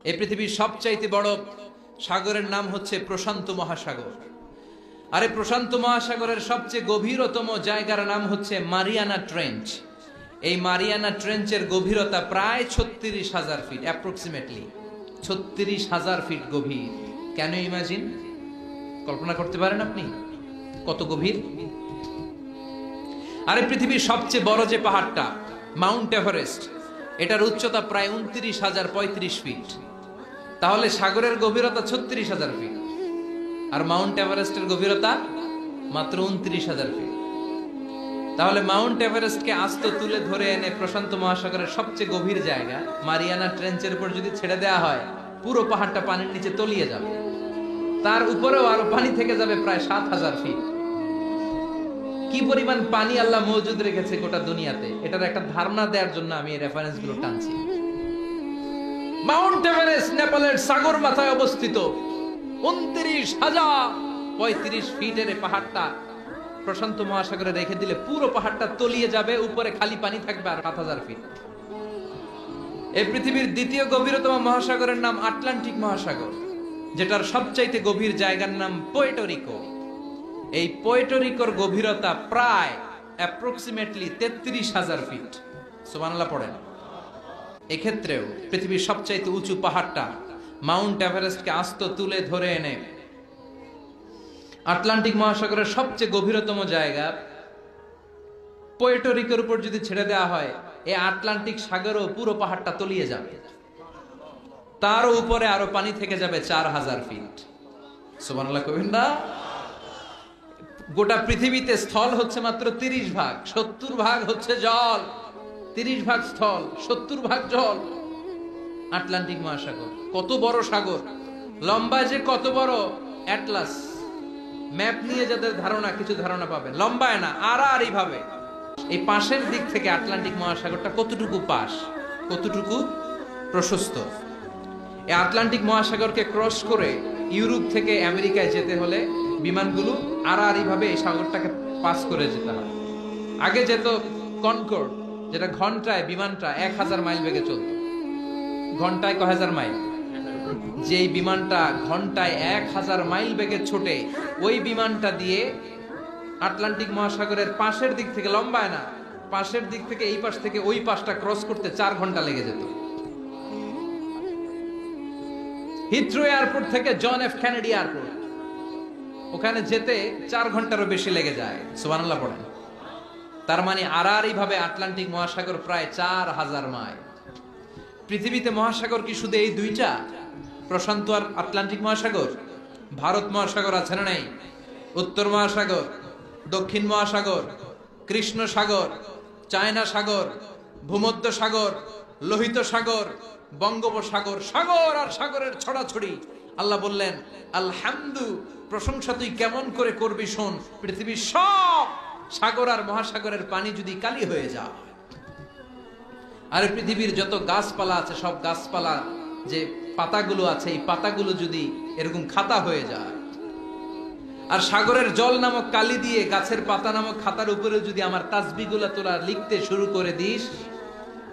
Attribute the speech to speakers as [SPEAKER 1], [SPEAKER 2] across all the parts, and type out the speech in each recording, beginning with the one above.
[SPEAKER 1] এই পৃথিবীর সবচাইতে বড় সাগরের নাম হচ্ছে প্রশান্ত মহাসাগর। আর এই প্রশান্ত মহাসাগরের সবচেয়ে গভীরতম জায়গার নাম হচ্ছে মারিয়ানা ট্রেঞ্চ। এই মারিয়ানা ট্রেঞ্চের গভীরতা প্রায় ৩৬,০০০ ফিট, অ্যাপ্রক্সিমেটলি ৩৬,০০০ ফিট গভীর। Can you imagine? কল্পনা করতে পারেন আপনি কত গভীর? আর এই পৃথিবীর সবচেয়ে বড় যে পাহাড়টা মাউন্ট এভারেস্ট, এটার উচ্চতা প্রায় ২৯,০৩৫ ফিট। তাহলে সাগরের গভীরতা ৩৬,০০০ ফিট আর মাউন্ট এভারেস্টের গভীরতা মাত্র ২৯,০০০ ফিট। তাহলে মাউন্ট এভারেস্টকে আস্ত তুলে ধরে এনে প্রশান্ত মহাসাগরের সবচেয়ে গভীর জায়গা মারিয়ানা ট্রেঞ্চের উপর যদি ছেড়ে দেওয়া হয়, পুরো পাহাড়টা পানির নিচে তলিয়ে যাবে। তার উপরেও আরো পানি থেকে যাবে প্রায় ৭,০০০ ফিট। কি পরিমাণ পানি আল্লাহ মজুদ রেখেছে গোটা দুনিয়াতে, এটার একটা ধারণা দেওয়ার জন্য আমি এই রেফারেন্স গুলো টানছি। মাউন্ট এভারেস্ট নেপালের সাগর মাথায় অবস্থিত, ২৯,০৩৫ ফিটের পাহাড়টা প্রশান্ত মহাসাগরে রেখে দিলে পুরো পাহাড়টা তলিয়ে যাবে, উপরে খালি পানি থাকবে আর ৭,০০০ ফিট। এই পৃথিবীর দ্বিতীয় গভীরতম মহাসাগরের নাম আটলান্টিক মহাসাগর, যেটার সবচাইতে গভীর জায়গার নাম পোর্টোরিকো। এই পোর্টোরিকোর গভীরতা প্রায় অ্যাপ্রক্সিমেটলি ৩৩,০০০ ফিট। সুবহানাল্লাহ পড়েন। এক্ষেত্রেও পৃথিবীর সবচাইতে উঁচু পাহাড়টা মাউন্ট এভারেস্টকে আস্ত তুলে ধরে এনে আটলান্টিক মহাসাগরের সবচেয়ে গভীরতম জায়গা পোর্টোরিকোর উপর যদি ছেড়ে দেওয়া হয়, এই আটলান্টিক সাগরও পুরো পাহাড়টা তলিয়ে যাবে। তার উপরে আরো পানি থেকে যাবে ৪,০০০ ফিট। সুবহানাল্লাহ কইবেন না? গোটা পৃথিবীতে স্থল হচ্ছে মাত্র ৩০ ভাগ, ৭০ ভাগ হচ্ছে জল। ৩০ ভাগ স্থল, ৭০ ভাগ জল। আটলান্টিক মহাসাগর কত বড় সাগর, লম্বা যে কত বড়! অ্যাটলাস ম্যাপ নিয়ে যাদের ধারণা, কিছু ধারণা পাবেন। লম্বায় না, আড়াআড়ি ভাবে এই পাশের দিক থেকে আটলান্টিক মহাসাগরটা কতটুকু পাশ, কতটুকু প্রশস্ত। এই আটলান্টিক মহাসাগরকে ক্রস করে ইউরোপ থেকে আমেরিকায় যেতে হলে বিমানগুলো আড়াআড়ি ভাবে এই সাগরটাকে পাস করে যেতে হয়। আগে যেত কনকর্ড, যেটা ঘন্টায় বিমানটা ১,০০০ মাইল বেগে চলত। ঘন্টায় কয় হাজার মাইল? যেই বিমানটা ঘন্টায় ১,০০০ মাইল বেগে ছোটে, ওই বিমানটা দিয়ে আটলান্টিক মহাসাগরের পাশের দিক থেকে, লম্বায় না, পাশের দিক থেকে এই পাশ থেকে ওই পাশটা ক্রস করতে ৪ ঘন্টা লেগে যেত। হিথ্রো এয়ারপোর্ট থেকে জন এফ কেনেডি এয়ারপোর্ট, ওখানে যেতে ৪ ঘন্টারও বেশি লেগে যায়। সুবহানাল্লাহ পড়েন। তার মানে আড়াআড়ি ভাবে আটলান্টিক মহাসাগর প্রায় ৪,০০০ মাইল। পৃথিবীতে মহাসাগর কি শুধু এই দুইটা, প্রশান্ত আর আটলান্টিক মহাসাগর? ভারত মহাসাগর আছে না নাই? উত্তর মহাসাগর, দক্ষিণ মহাসাগর, কৃষ্ণ সাগর, চায়না সাগর, ভূমধ্য সাগর, লোহিত সাগর, বঙ্গোপসাগর, সাগর আর সাগরের ছড়াছড়ি। আল্লাহ বললেন, আলহামদু, প্রশংসা তুই কেমন করে করবি শোন। পৃথিবীর সব সাগর আর মহাসাগরের পানি যদি কালি হয়ে যায়, আর পৃথিবীর যত গাছপালা আছে, সব গাছপালা যে পাতাগুলো আছে, এই পাতাগুলো যদি এরকম খাতা হয়ে যায়, আর সাগরের জল নামক কালি দিয়ে গাছের পাতা নামক খাতার উপরে যদি আমার তাসবিহগুলো তোরা লিখতে শুরু করে দিস,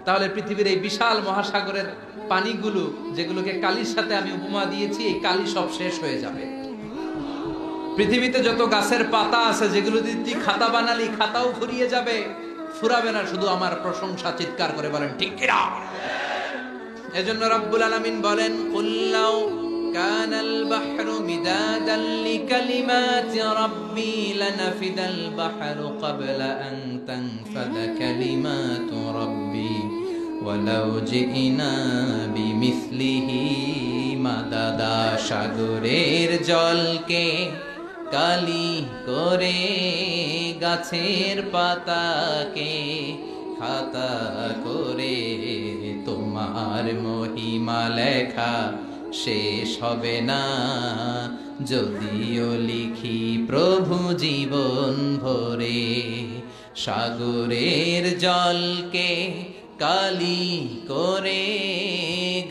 [SPEAKER 1] তাহলে পৃথিবীর এই বিশাল মহাসাগরের পানিগুলো, যেগুলোকে কালির সাথে আমি উপমা দিয়েছি, এই কালি সব শেষ হয়ে যাবে। পৃথিবীতে যত গাছের পাতা আছে, যেগুলো যদি তুই খাতা বানালি, খাতাও ফুরিয়ে যাবে। ফুরাবে না, শুধু আমার প্রশংসা। চিৎকার করে বলেন ঠিক কিনা? এজন্য রব্বুল আলামিন বলেন, কুল্লাউ কানাল বাহরু মিদাদান লিকালিমাতি রাব্বি লানাফিদাল বাহরু ক্বাবলা আন তানফাদা কালিমাতু রাব্বি ওয়ালাউ জিনা বিমিসলিহি মাদাদা। সাগরের জলকে কালি করে, গাছের পাতাকে খাতা করে, তোমার মহিমা লেখা শেষ হবে না, যদিও লিখি প্রভু জীবন ভরে। সাগরের জলকে কালি করে,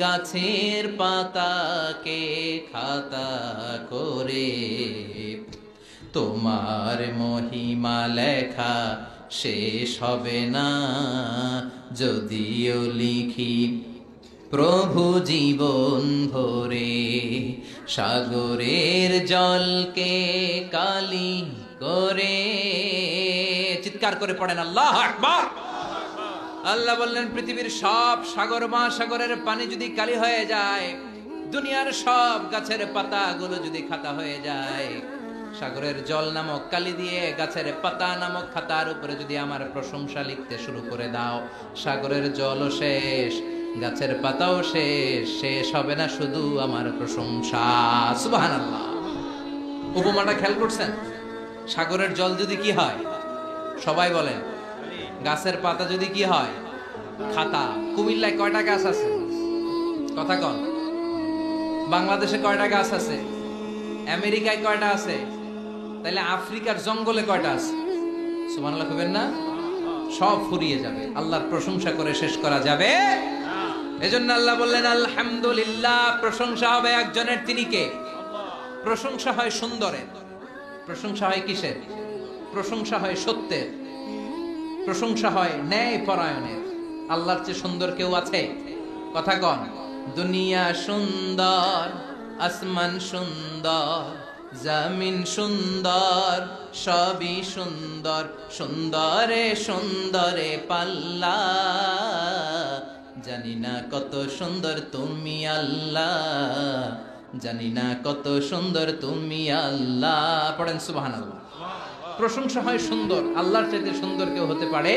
[SPEAKER 1] গাছের পাতাকে খাতা করে, তোমার মহিমা লেখা শেষ হবে না, যদিও লিখি প্রভু জীবন ভরে সাগরের জলকে কালি করে। চিৎকার করে পড়েন আল্লাহু আকবার। আল্লাহ বললেন পৃথিবীর সব সাগর মহাসাগরের পানি যদি কালি হয়ে যায়, দুনিয়ার সব গাছের পাতাগুলো যদি খাতা হয়ে যায়, সাগরের জল নামক কালি দিয়ে গাছের পাতা নামক খাতার উপরে যদি আমার প্রশংসা লিখতে শুরু করে দাও, সাগরের জলও শেষ, গাছের পাতাও শেষ, শেষ হবে না শুধু আমার প্রশংসা। সুবহানাল্লাহ। উপমাটা খেয়াল করছেন? সাগরের জল যদি কি হয়, সবাই বলেন, গাছের পাতা যদি কি হয়, খাতা। কুমিল্লায় কয়টা গাছ আছে? কথা কন। বাংলাদেশে কয়টা গাছ আছে? আমেরিকায় কয়টা আছে? তাহলে আফ্রিকার জঙ্গলে কয়টা আছে? সুবহানাল্লাহ কইবেন না? সব ফুরিয়ে যাবে, আল্লাহর প্রশংসা করে শেষ করা যাবে। এজন্য আল্লাহ বললেন আলহামদুলিল্লাহ। প্রশংসা হবে একজনের, তিনি কে? প্রশংসা হয় সুন্দরের। প্রশংসা হয় কিসের? প্রশংসা হয় সত্যের। প্রশংসা হয় ন্যায় পরায়ণের। আল্লাহর চেয়ে সুন্দর কেউ আছে? কথা কন। দুনিয়া সুন্দর, আসমান সুন্দর, জমিন সুন্দর, সবই সুন্দর, সুন্দরে সুন্দরে পাল্লা। জানি না কত সুন্দর তুমি আল্লাহ, জানি না কত সুন্দর তুমি আল্লাহ। পড়েন সুবহানাল্লাহ। প্রশংসা হয় সুন্দর, আল্লাহর চাইতে সুন্দর কেউ হতে পারে